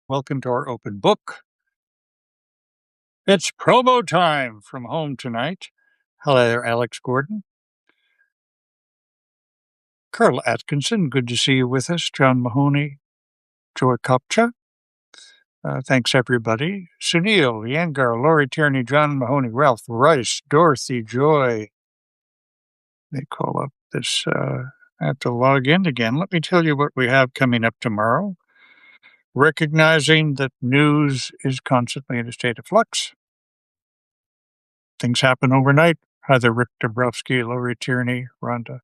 Welcome to our open book. It's promo time from home tonight. Hello there, Alex Gordon. Carl Atkinson, good to see you with us. John Mahoney, Joy Kopcha. Thanks, everybody. Sunil, Yangar, Laurie Tierney, John Mahoney, Ralph Rice, Dorothy, Joy. They call up this. I have to log in again. Let me tell you what we have coming up tomorrow. Recognizing that news is constantly in a state of flux. Things happen overnight. Either Rick Dabrowski, Laurie Tierney, Rhonda,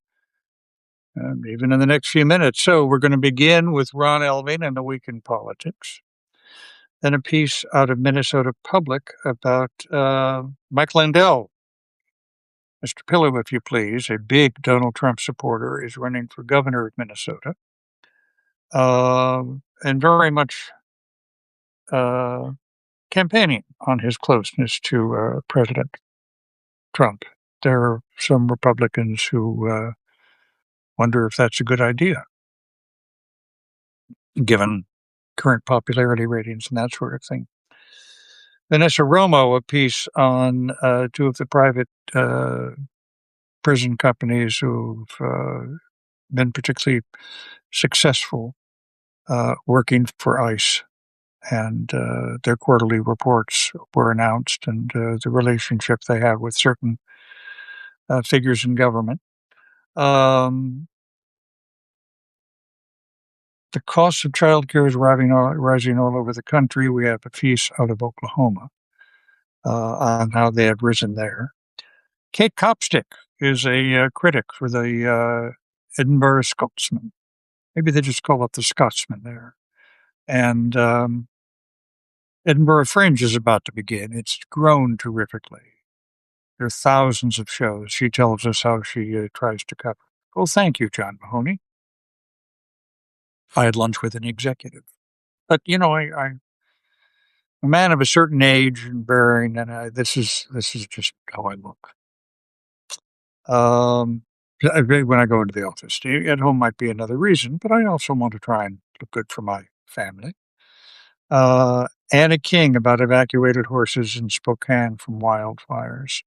even in the next few minutes. So we're going to begin with Ron Elving and the Week in Politics. Then a piece out of Minnesota Public about Mike Lindell. Mr. Pillow, if you please, a big Donald Trump supporter, is running for governor of Minnesota. And very much campaigning on his closeness to President Trump. There are some Republicans who wonder if that's a good idea, given current popularity ratings and that sort of thing. Vanessa Romo, a piece on two of the private prison companies who've been particularly successful working for ICE. And their quarterly reports were announced, and the relationship they have with certain figures in government. The cost of childcare is rising all over the country. We have a piece out of Oklahoma on how they have risen there. Kate Copstick is a critic for the Edinburgh Scotsman. Maybe they just call it the Scotsman there. And Edinburgh Fringe is about to begin. It's grown terrifically. There are thousands of shows. She tells us how she tries to cover. Well, thank you, John Mahoney. I had lunch with an executive. But, you know, I'm a man of a certain age and bearing, and this is just how I look. When I go into the office, at home might be another reason, but I also want to try and look good for my family. Anna King about evacuated horses in Spokane from wildfires.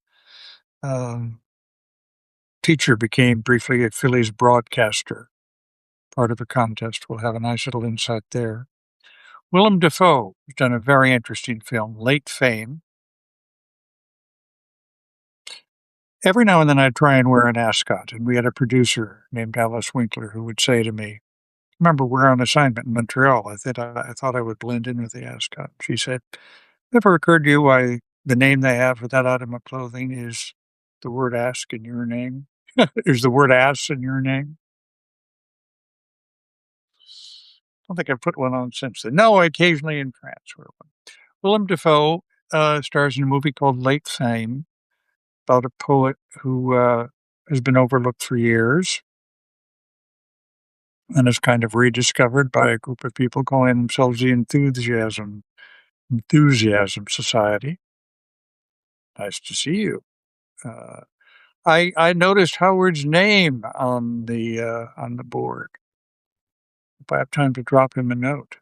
Teacher became briefly a Phillies broadcaster. Part of a contest. We'll have a nice little insight there. Willem Dafoe has done a very interesting film, Late Fame. Every now and then I'd try and wear an ascot, and we had a producer named Alice Winkler who would say to me, remember, we're on assignment in Montreal. I thought I would blend in with the ascot. She said, never occurred to you why the name they have for that item of clothing is the word ask in your name? Is the word ass in your name? I don't think I've put one on since then. No, I occasionally in France wear one. Willem Dafoe stars in a movie called Late Fame about a poet who has been overlooked for years and is kind of rediscovered by a group of people calling themselves the Enthusiasm Society. Nice to see you. I noticed Howard's name on the board. If I have time to drop him a note.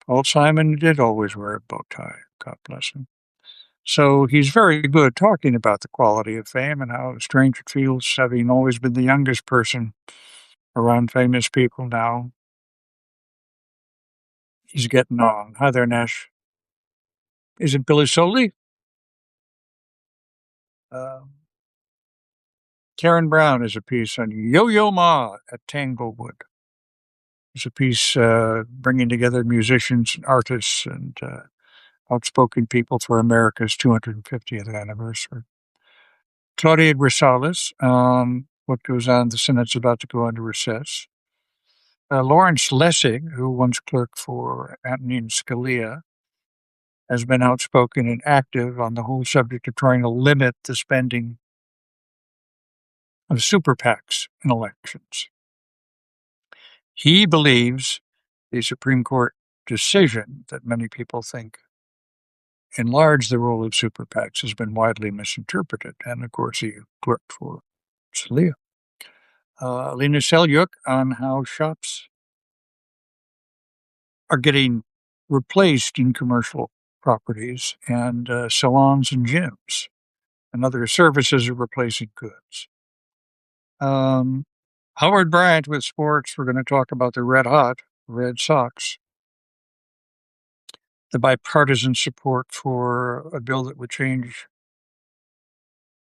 Paul Simon did always wear a bow tie. God bless him. So he's very good talking about the quality of fame and how strange it feels having always been the youngest person around famous people now. He's getting on. Hi there, Nash. Is it Billy Soley? Karen Brown is a piece on Yo-Yo Ma at Tanglewood. It's a piece bringing together musicians and artists and outspoken people for America's 250th anniversary. Claudia Grisales, what goes on, the Senate's about to go into recess. Lawrence Lessig, who once clerked for Antonin Scalia, has been outspoken and active on the whole subject of trying to limit the spending of super PACs in elections. He believes the Supreme Court decision that many people think enlarged the role of super PACs has been widely misinterpreted. And of course, he clerked for Scalia. Lena Selyuk on how shops are getting replaced in commercial properties, and salons and gyms and other services are replacing goods. Howard Bryant with sports. We're going to talk about the red hot Red Sox, the bipartisan support for a bill that would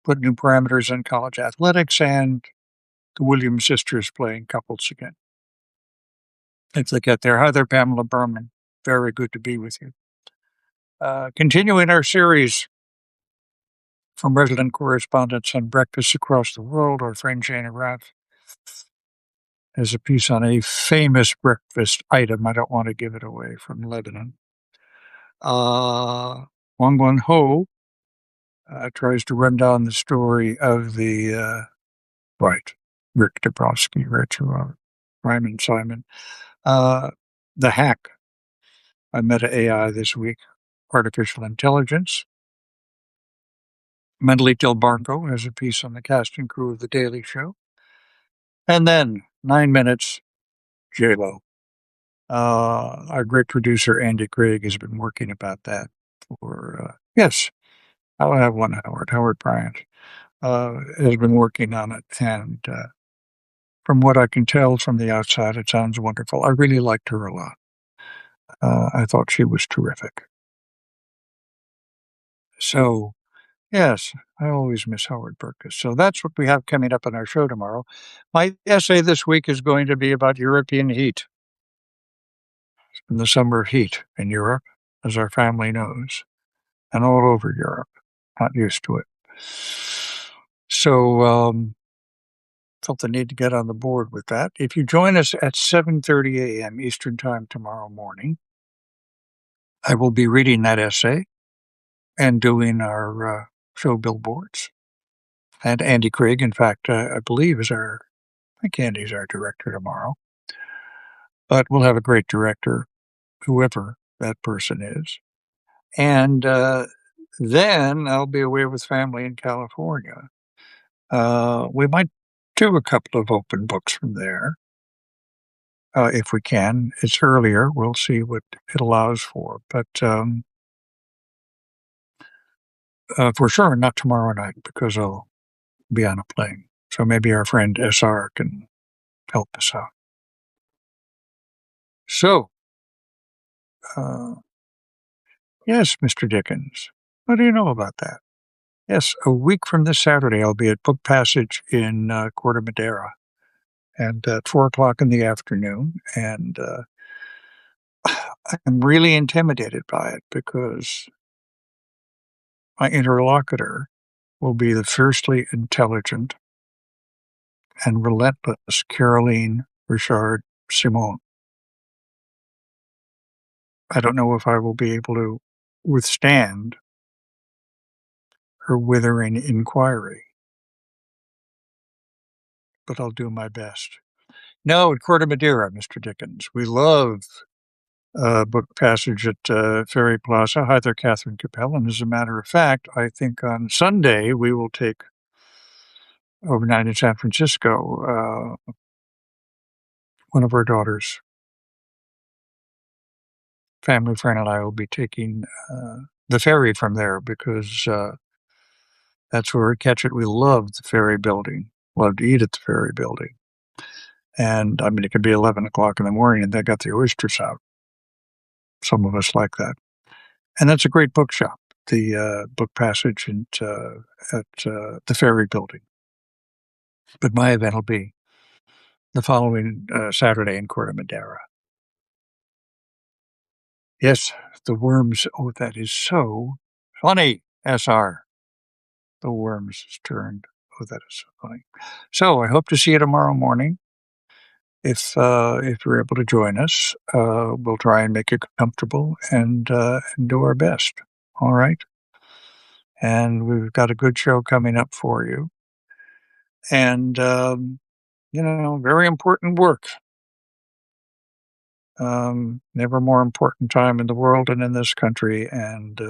put new parameters in college athletics, and the Williams sisters playing couples again. If they get there. Hi there, Pamela Berman. Very good to be with you. Continuing our series from resident correspondents on breakfasts across the world, our friend Jana Rath has a piece on a famous breakfast item. I don't want to give it away, from Lebanon. Wang Wen Ho tries to run down the story of the Rick Dabrowski, Ryman Simon, the hack by Meta AI this week, artificial intelligence. Mentally Till Barco has a piece on the cast and crew of The Daily Show. And then 9 minutes, J-Lo. Our great producer, Andy Craig, has been working about that for, yes, I'll have one Howard Bryant, has been working on it. And from what I can tell from the outside, it sounds wonderful. I really liked her a lot. I thought she was terrific. So, yes, I always miss Howard Burkus. So that's what we have coming up on our show tomorrow. My essay this week is going to be about European heat. It's been the summer of heat in Europe, as our family knows, and all over Europe. Not used to it. So, felt the need to get on the board with that. If you join us at 7:30 a.m. Eastern Time tomorrow morning, I will be reading that essay and doing our show billboards. And Andy Craig, in fact, I believe I think Andy's our director tomorrow. But we'll have a great director, whoever that person is. And then I'll be away with family in California. We might do a couple of open books from there, if we can. It's earlier. We'll see what it allows for. But for sure, not tomorrow night, because I'll be on a plane. So maybe our friend SR can help us out. So, yes, Mr. Dickens, what do you know about that? Yes, a week from this Saturday, I'll be at Book Passage in Corte Madera, and at 4:00 in the afternoon. And I'm really intimidated by it because my interlocutor will be the fiercely intelligent and relentless Caroline Richard Simon. I don't know if I will be able to withstand her withering inquiry, but I'll do my best. No, at Corte Madera, Mr. Dickens. We love Book Passage at Ferry Plaza. Hi there, Catherine Capel. And as a matter of fact, I think on Sunday we will take overnight in San Francisco. One of our daughters' family friend and I will be taking the ferry from there because that's where we catch it. We love the ferry building. Love to eat at the ferry building. And I mean, it could be 11 o'clock in the morning and they got the oysters out. Some of us like that. And that's a great bookshop, the Book Passage at the ferry building. But my event will be the following Saturday in Corte Madera. Yes, the worms. Oh, that is so funny, SR. The worms is turned. Oh, that is so funny. So I hope to see you tomorrow morning. If you're able to join us, we'll try and make it comfortable and do our best. All right. And we've got a good show coming up for you. And, very important work. Never more important time in the world and in this country. And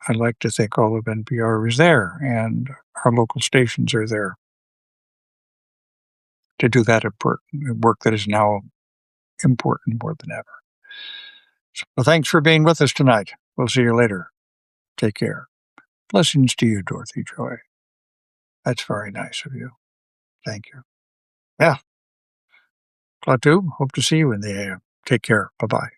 I'd like to think all of NPR is there and our local stations are there to do that important work that is now important more than ever. Well, thanks for being with us tonight. We'll see you later. Take care. Blessings to you, Dorothy Joy. That's very nice of you. Thank you. Yeah. Klaatu, hope to see you in the AM. Take care. Bye-bye.